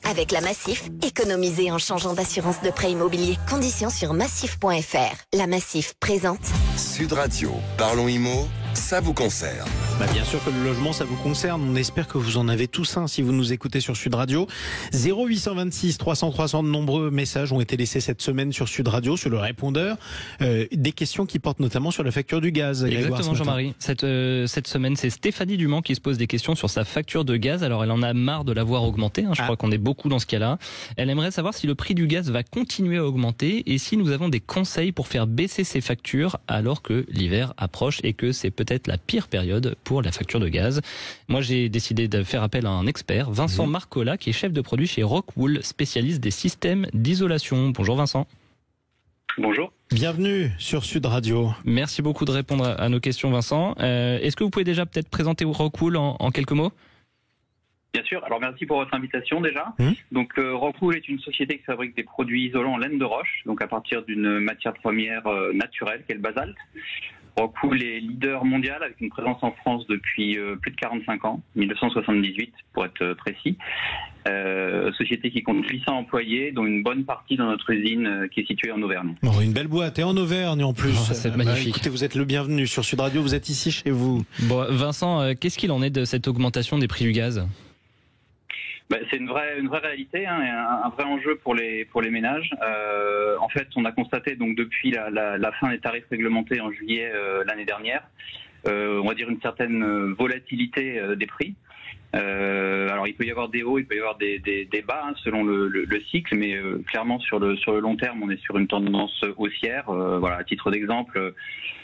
Avec la Massif, économisez en changeant d'assurance de prêt immobilier. Conditions sur massif.fr. La Massif présente Sud Radio, parlons IMO, ça vous concerne. Bien sûr que le logement, ça vous concerne. On espère que vous en avez tous un si vous nous écoutez sur Sud Radio. 0826 300 300 de nombreux messages ont été laissés cette semaine sur Sud Radio, sur le répondeur. Des questions qui portent notamment sur la facture du gaz. Exactement, Jean-Marie. Cette semaine, c'est Stéphanie Dumont qui se pose des questions sur sa facture de gaz. Alors, elle en a marre de l'avoir augmentée. Je crois qu'on est beaucoup dans ce cas-là. Elle aimerait savoir si le prix du gaz va continuer à augmenter et si nous avons des conseils pour faire baisser ses factures alors que l'hiver approche et que c'est peut-être la pire période pour la facture de gaz. Moi, j'ai décidé de faire appel à un expert, Vincent Marcola, qui est chef de produit chez Rockwool, spécialiste des systèmes d'isolation. Bonjour Vincent. Bonjour. Bienvenue sur Sud Radio. Merci beaucoup de répondre à nos questions, Vincent. Est-ce que vous pouvez déjà peut-être présenter Rockwool en quelques mots ? Bien sûr. Alors, merci pour votre invitation déjà. Donc, Rockwool est une société qui fabrique des produits isolants en laine de roche, donc à partir d'une matière première naturelle, qui est le basalte. Rockwool est leader mondial avec une présence en France depuis plus de 45 ans, 1978 pour être précis. Société qui compte 800 employés, dont une bonne partie dans notre usine qui est située en Auvergne. Bon, une belle boîte, et en Auvergne en plus. C'est magnifique. Écoutez, vous êtes le bienvenu sur Sud Radio, vous êtes ici chez vous. Bon, Vincent, qu'est-ce qu'il en est de cette augmentation des prix du gaz ? C'est une vraie réalité, et un vrai enjeu pour les ménages. En fait, on a constaté donc depuis la fin des tarifs réglementés en juillet l'année dernière, on va dire une certaine volatilité des prix. Alors il peut y avoir des hauts, il peut y avoir des bas selon le cycle, mais clairement sur le long terme, on est sur une tendance haussière. Voilà, à titre d'exemple.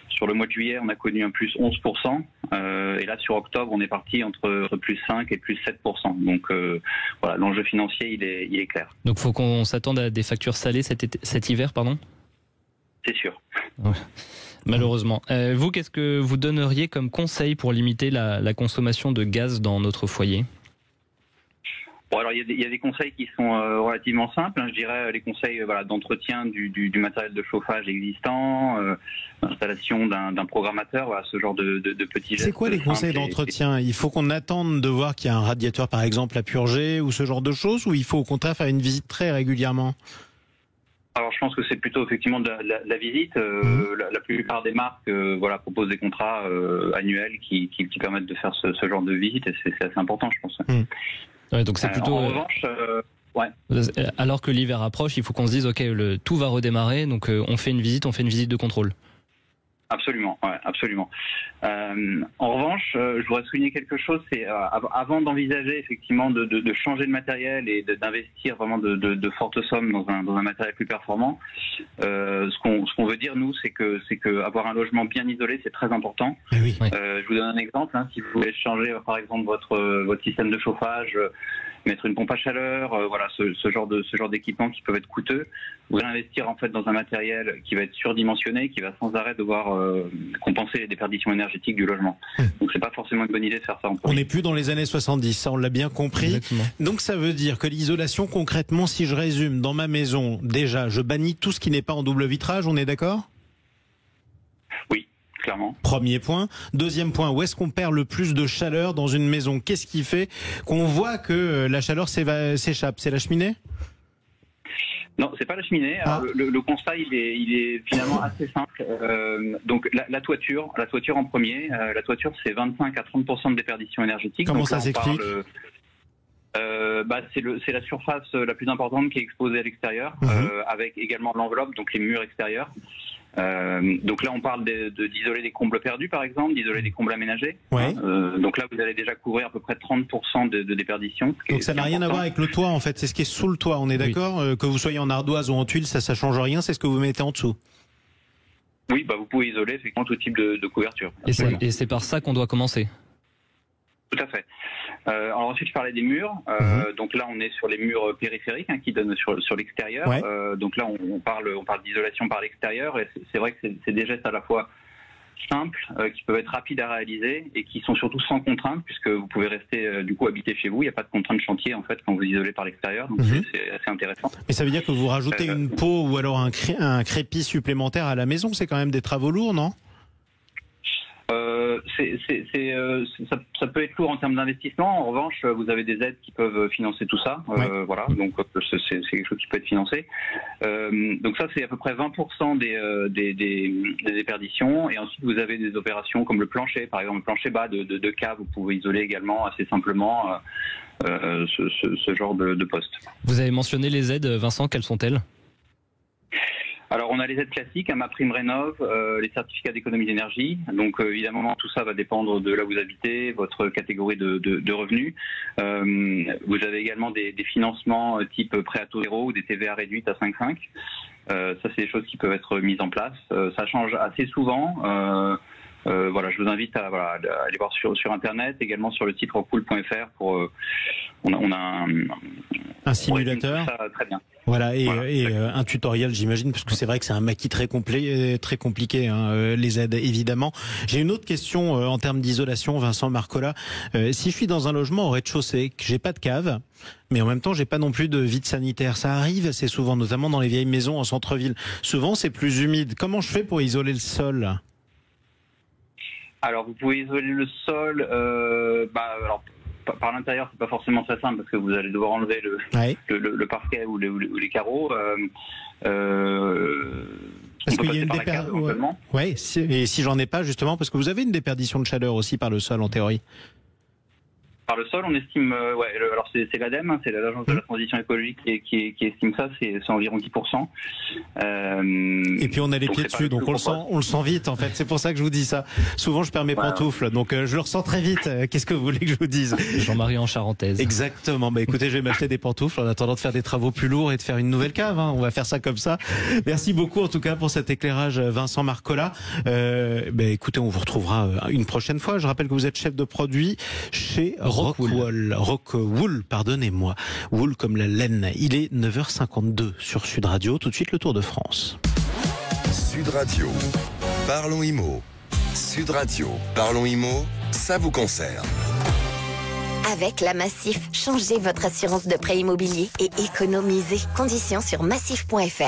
Sur le mois de juillet, on a connu un plus 11%, et là sur octobre, on est parti entre plus 5 et plus 7%. Donc voilà, l'enjeu financier, il est clair. Donc faut qu'on s'attende à des factures salées cet hiver, pardon ? C'est sûr. Ouais. Malheureusement. Vous, qu'est-ce que vous donneriez comme conseil pour limiter la consommation de gaz dans notre foyer ? Bon, alors il y a des conseils qui sont relativement simples. Je dirais les conseils d'entretien du matériel de chauffage existant, l'installation d'un programmateur, ce genre de petits gestes. C'est quoi les conseils d'entretien ? Il faut qu'on attende de voir qu'il y a un radiateur par exemple à purger ou ce genre de choses, ou il faut au contraire faire une visite très régulièrement ? Alors je pense que c'est plutôt effectivement de la visite. La plupart des marques proposent des contrats annuels qui permettent de faire ce genre de visite, et c'est assez important, je pense. Ouais, donc c'est plutôt. En revanche, alors que l'hiver approche, il faut qu'on se dise tout va redémarrer, donc on fait une visite de contrôle. Absolument, ouais, absolument. En revanche, je voudrais souligner quelque chose, c'est avant d'envisager effectivement de changer de matériel et d'investir vraiment de fortes sommes dans un matériel plus performant, ce qu'on veut dire nous, c'est que avoir un logement bien isolé, c'est très important. Oui. Je vous donne un exemple. Si vous voulez changer par exemple votre système de chauffage, mettre une pompe à chaleur, ce genre d'équipements qui peuvent être coûteux. Vous allez investir en fait dans un matériel qui va être surdimensionné, qui va sans arrêt devoir compenser les déperditions énergétiques du logement. Donc c'est pas forcément une bonne idée de faire ça en premier. On n'est plus dans les années 70, ça on l'a bien compris. Exactement. Donc ça veut dire que l'isolation concrètement, si je résume, dans ma maison, déjà je bannis tout ce qui n'est pas en double vitrage, on est d'accord ? Oui. Clairement. Premier point. Deuxième point, où est-ce qu'on perd le plus de chaleur dans une maison ? Qu'est-ce qui fait qu'on voit que la chaleur s'échappe ? C'est la cheminée ? Non, c'est pas la cheminée. Alors, le constat, il est finalement assez simple. Donc la toiture en premier. La toiture, c'est 25 à 30% de déperdition énergétique. Comment donc, ça s'explique ? C'est la surface la plus importante qui est exposée à l'extérieur, avec également l'enveloppe, donc les murs extérieurs. Donc là, on parle d'isoler des combles perdus, par exemple, d'isoler des combles aménagés. Ouais. Donc là, vous allez déjà couvrir à peu près 30% de déperdition. Donc ça n'a rien à voir avec le toit, en fait. C'est ce qui est sous le toit. On est d'accord ? Que vous soyez en ardoise ou en tuile, ça change rien. C'est ce que vous mettez en dessous. Oui, vous pouvez isoler effectivement tout type de couverture. Et c'est par ça qu'on doit commencer. Tout à fait. Alors ensuite, je parlais des murs. Donc là, on est sur les murs périphériques qui donnent sur l'extérieur. Ouais. Donc là, on parle d'isolation par l'extérieur. Et c'est vrai que c'est des gestes à la fois simples, qui peuvent être rapides à réaliser et qui sont surtout sans contrainte, puisque vous pouvez rester habiter chez vous. Il n'y a pas de contrainte de chantier en fait quand vous isolez par l'extérieur. Donc c'est assez intéressant. Mais ça veut dire que vous rajoutez une peau ou alors un crépi supplémentaire à la maison. C'est quand même des travaux lourds, non ? Ça peut être lourd en termes d'investissement. En revanche, vous avez des aides qui peuvent financer tout ça. Voilà, donc c'est quelque chose qui peut être financé. Donc ça, c'est à peu près 20% des déperditions. Et ensuite, vous avez des opérations comme le plancher, par exemple le plancher bas de cave. Vous pouvez isoler également assez simplement ce genre de poste. Vous avez mentionné les aides, Vincent, quelles sont-elles ? Alors on a les aides classiques, MaPrimeRénov', les certificats d'économie d'énergie. Donc évidemment tout ça va dépendre de là où vous habitez, votre catégorie de revenus. Vous avez également des financements type prêt à taux zéro ou des TVA réduites à 5,5. Ça c'est des choses qui peuvent être mises en place. Ça change assez souvent. Voilà, je vous invite à aller voir sur internet, également sur le site rockwool.fr pour on a un simulateur. Ça, très bien. Voilà, et un tutoriel, j'imagine, parce que c'est vrai que c'est un maquis très compliqué, hein, les aides, évidemment. J'ai une autre question en termes d'isolation, Vincent Marcola. Si je suis dans un logement au rez-de-chaussée, que j'ai pas de cave, mais en même temps, j'ai pas non plus de vide sanitaire, ça arrive assez souvent, notamment dans les vieilles maisons en centre-ville. Souvent, c'est plus humide. Comment je fais pour isoler le sol ? Alors, vous pouvez isoler le sol, alors, par l'intérieur, c'est pas forcément très simple parce que vous allez devoir enlever le parquet ou les carreaux. Parce qu'il y a une déperdition. Ouais, et si j'en ai pas, justement, parce que vous avez une déperdition de chaleur aussi par le sol, en théorie. Par le sol, on estime, alors c'est l'ADEME, hein, c'est l'Agence de la transition écologique qui estime ça, c'est environ 10%. Et puis on a les pieds dessus, donc on le sent vite en fait. C'est pour ça que je vous dis ça. Souvent je perds mes pantoufles, donc je le ressens très vite. Qu'est-ce que vous voulez que je vous dise ? Jean-Marie en charentaise. Exactement. Bah écoutez, je vais m'acheter des pantoufles en attendant de faire des travaux plus lourds et de faire une nouvelle cave. Hein. On va faire ça comme ça. Merci beaucoup en tout cas pour cet éclairage, Vincent Marcola. Écoutez, on vous retrouvera une prochaine fois. Je rappelle que vous êtes chef de produit chez Rockwool, pardonnez-moi. Wool comme la laine. Il est 9h52 sur Sud Radio. Tout de suite, le Tour de France. Sud Radio. Parlons Immo. Sud Radio. Parlons Immo. Ça vous concerne. Avec la Massif, changez votre assurance de prêt immobilier et économisez. Conditions sur massif.fr.